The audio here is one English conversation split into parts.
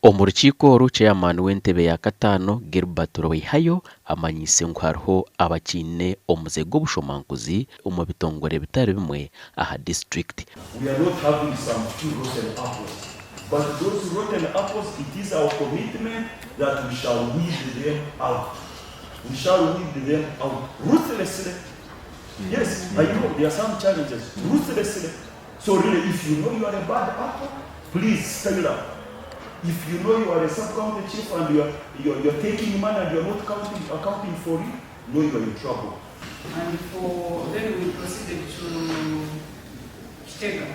Omu rukiiko chairman w'entebe ya kataano Gilbert Rweihayo amanyise ngu hariho abakiine omuze gw'obushomankuzi omu bitongore bitari bimwe aha district. We are not having some few rotten apples, but those rotten apples, it is our commitment that we shall weed them out. We shall weed them out ruthlessly. Yes, I know there are some challenges, ruthlessly. So really, if you know you are a bad apple, please stand up. If you know you are a sub-county chief and you're taking money and you're not accounting for it, know you are in trouble. And then we proceeded to Kitega.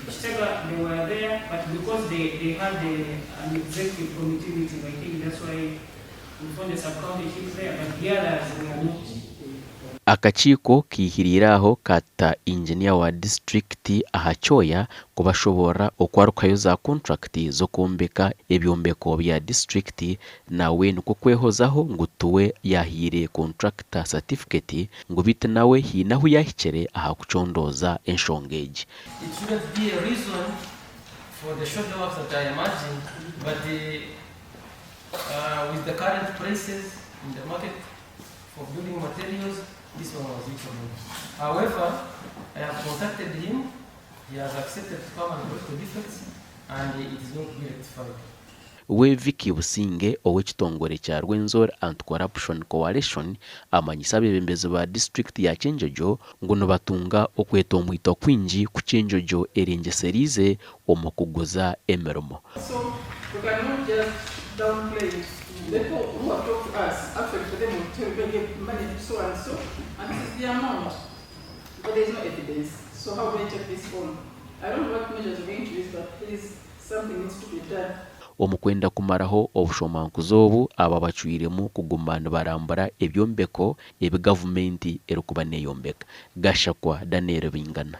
Kitega, they were there, but because they had an executive committee meeting, I think that's why we found the sub-county chief there, but the others were not. Akakiiko kihiriraho kata engineer wa district ahachoya kubashobora okwarukayo za contract zo kumbeka ebyombeko bya district nawe nuko kwehozaho ngutuwe yahire contractor certificate ngubite nawe hinaho yahikere ahakuchondoza enshongeji. It shouldn't be a reason for the short works that I imagine, but with the current prices in the market for building materials, this one was equal. However, I have contacted him. He has accepted to come and look the defects, and it is not be rectified. We Vicky Businge ow'ekitongore kya Rwenzori Anti-Corruption Coalition amanyisa Abebeembezi ba district ya Kyenjojo ngu nibatunga okweta omwito kwingi ku Kyenjojo erengeserize omu kuguza emirimo. So we cannot just downplay it. The people who have talked to us, actually for them will tell you money so and so, and this is the amount, but there is no evidence. So how do I check this on? I don't know what measures are going to use, but please, something needs to be done. Omukwenda kumaraho obushomankuzi obu aba bachwiremu kuguma nibarambura ebyombeko ebi gavumenti erikuba neyombeka. Gashakwa Daniel Bingana.